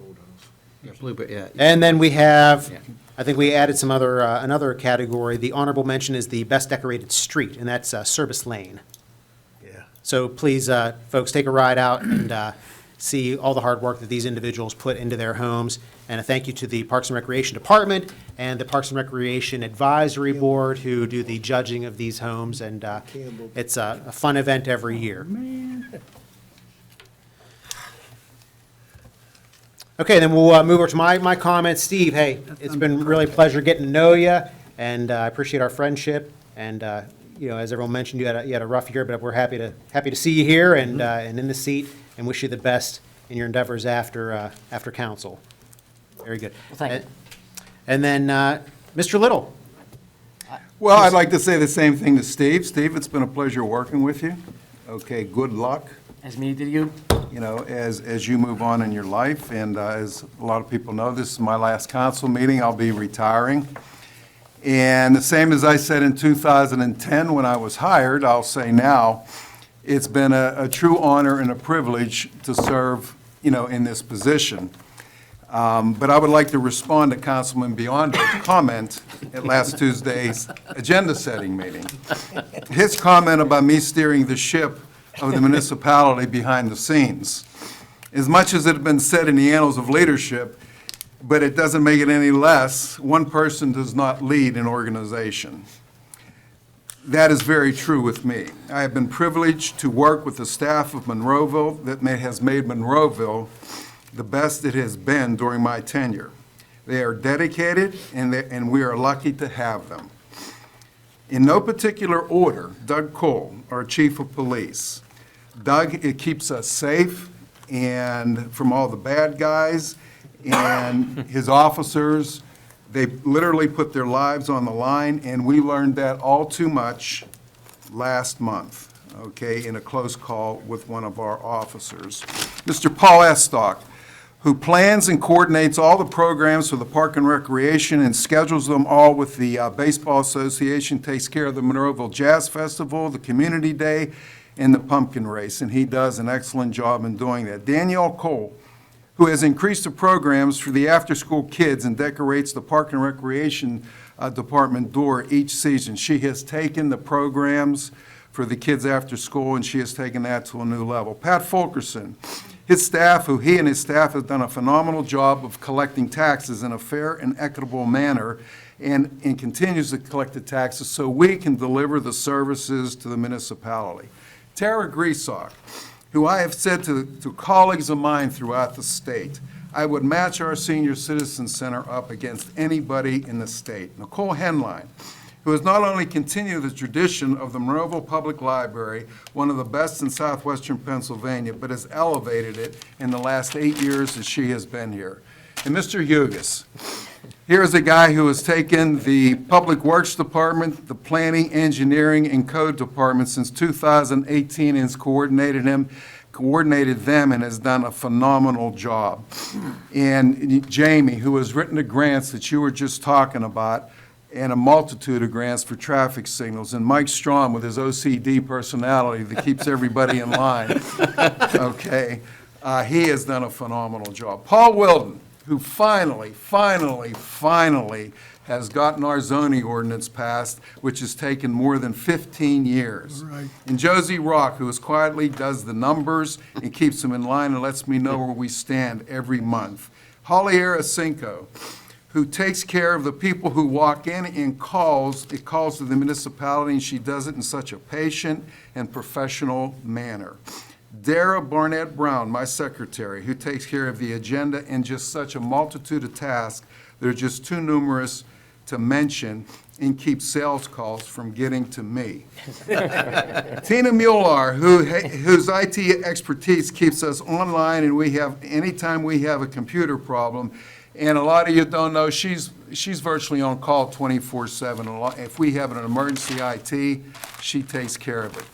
yeah, Blueberry, yeah. And then we have, Yeah. I think we added some other, another category. The honorable mention is the Best Decorated Street, and that's Service Lane. Yeah. So please, folks, take a ride out and see all the hard work that these individuals put into their homes. And a thank you to the Parks and Recreation Department and the Parks and Recreation Advisory Board who do the judging of these homes. And it's a fun event every year. Okay, then we'll move over to my comments. Steve, hey, it's been really a pleasure getting to know you, and I appreciate our friendship. And you know, as everyone mentioned, you had a rough year, but we're happy to see you here and in the seat, and wish you the best in your endeavors after council. Very good. Well, thank you. And then Mr. Little. Well, I'd like to say the same thing to Steve. Steve, it's been a pleasure working with you. Okay, good luck, As me to you. you know, as you move on in your life. And as a lot of people know, this is my last council meeting. I'll be retiring. And the same as I said in 2010 when I was hired, I'll say now, it's been a true honor and a privilege to serve, you know, in this position. But I would like to respond to Councilman Biondo's comment at last Tuesday's agenda-setting meeting. His comment about me steering the ship of the municipality behind the scenes. As much as it had been said in the annals of leadership, but it doesn't make it any less, one person does not lead an organization. That is very true with me. I have been privileged to work with the staff of Monroeville that has made Monroeville the best it has been during my tenure. They are dedicated, and we are lucky to have them. In no particular order, Doug Cole, our chief of police. Doug, it keeps us safe and from all the bad guys, and his officers, they literally put their lives on the line, and we learned that all too much last month, okay, in a close call with one of our officers. Mr. Paul Estock, who plans and coordinates all the programs for the Park and Recreation and schedules them all with the Baseball Association, takes care of the Monroeville Jazz Festival, the Community Day, and the Pumpkin Race, and he does an excellent job in doing that. Danielle Cole, who has increased the programs for the after-school kids and decorates the Park and Recreation Department door each season. She has taken the programs for the kids after school, and she has taken that to a new level. Pat Fulkerson, his staff, he and his staff have done a phenomenal job of collecting taxes in a fair and equitable manner, and continues to collect the taxes so we can deliver the services to the municipality. Tara Griesach, who I have said to colleagues of mine throughout the state, I would match our Senior Citizen Center up against anybody in the state. Nicole Henline, who has not only continued the tradition of the Monroeville Public Library, one of the best in southwestern Pennsylvania, but has elevated it in the last 8 years that she has been here. And Mr. Hugas, Here's a guy who has taken the Public Works Department, the Planning, Engineering, and Code Department since 2018 and has coordinated them and has done a phenomenal job. And Jamie, who has written the grants that you were just talking about, and a multitude of grants for traffic signals, and Mike Strawn with his OCD personality that keeps everybody in line, okay? He has done a phenomenal job. Paul Wilden, who finally has gotten our zoning ordinance passed, which has taken more than 15 years. Right. And Josie Rock, who quietly does the numbers and keeps them in line and lets me know where we stand every month. Holly Aracinco, who takes care of the people who walk in and calls to the municipality, and she does it in such a patient and professional manner. Dara Barnett Brown, my secretary, who takes care of the agenda and just such a multitude of tasks that are just too numerous to mention and keep sales calls from getting to me. Tina Mueller, whose IT expertise keeps us online, and anytime we have a computer problem, and a lot of you don't know, she's virtually on call 24/7. If we have an emergency IT, she takes care of it.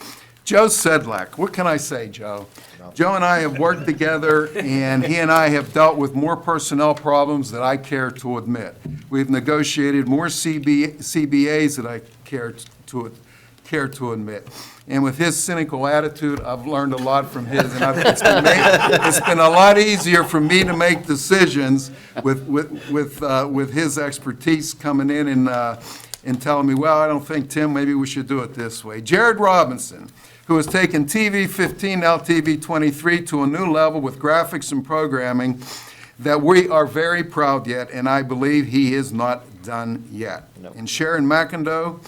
Joe Sedlak, what can I say, Joe? Joe and I have worked together, and he and I have dealt with more personnel problems than I care to admit. We've negotiated more CBAs than I care to admit. And with his cynical attitude, I've learned a lot from his, and it's been a lot easier for me to make decisions with his expertise coming in and telling me, well, I don't think, Tim, maybe we should do it this way. Jared Robinson, who has taken TV 15, now TV 23 to a new level with graphics and programming that we are very proud yet, and I believe he is not done yet. Nope. And Sharon McIndoe,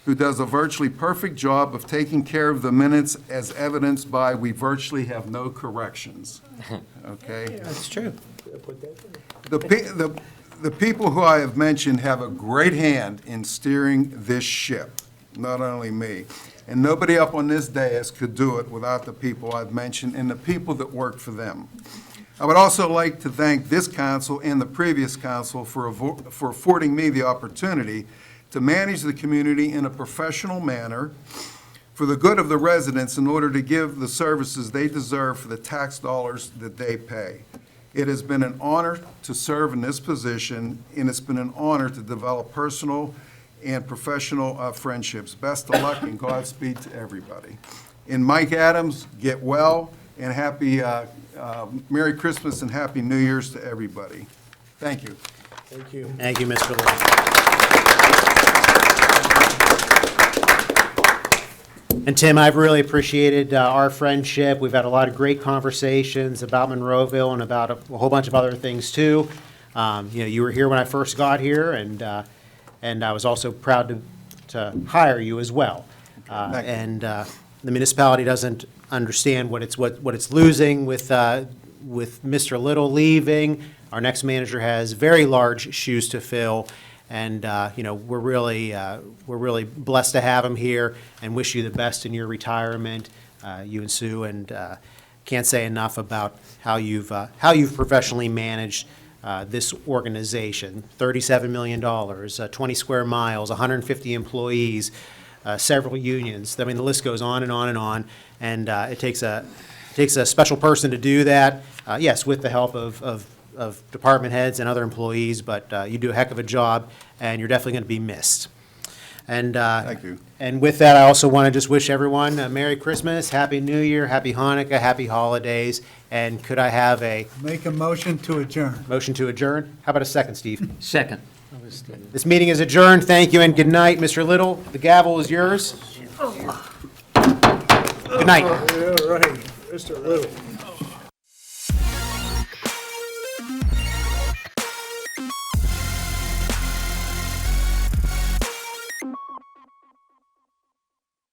who does a virtually perfect job of taking care of the minutes as evidenced by we virtually have no corrections. Okay? That's true. The people who I have mentioned have a great hand in steering this ship, not only me. And nobody up on this dais could do it without the people I've mentioned and the people that work for them. I would also like to thank this council and the previous council for affording me the opportunity to manage the community in a professional manner for the good of the residents in order to give the services they deserve for the tax dollars that they pay. It has been an honor to serve in this position, and it's been an honor to develop personal and professional friendships. Best of luck and Godspeed to everybody. And Mike Adams, get well, and happy Merry Christmas and Happy New Year's to everybody. Thank you. Thank you. Thank you, Mr. Little. And Tim, I've really appreciated our friendship. We've had a lot of great conversations about Monroeville and about a whole bunch of other things too. You were here when I first got here, and I was also proud to hire you as well. Thank you. And the municipality doesn't understand what it's losing with Mr. Little leaving. Our next manager has very large shoes to fill. And, we're really blessed to have him here and wish you the best in your retirement, you and Sue, and can't say enough about how you've professionally managed this organization. $37 million, 20 square miles, 150 employees, several unions. I mean, the list goes on and on and on, and it takes a special person to do that, yes, with the help of department heads and other employees, but you do a heck of a job, and you're definitely going to be missed. And Thank you. And with that, I also want to just wish everyone a Merry Christmas, Happy New Year, Happy Hanukkah, Happy Holidays, and could I have a Make a motion to adjourn. motion to adjourn? How about a second, Steve? Second. This meeting is adjourned. Thank you and good night. Mr. Little, the gavel is yours. Good night. All right, Mr. Little.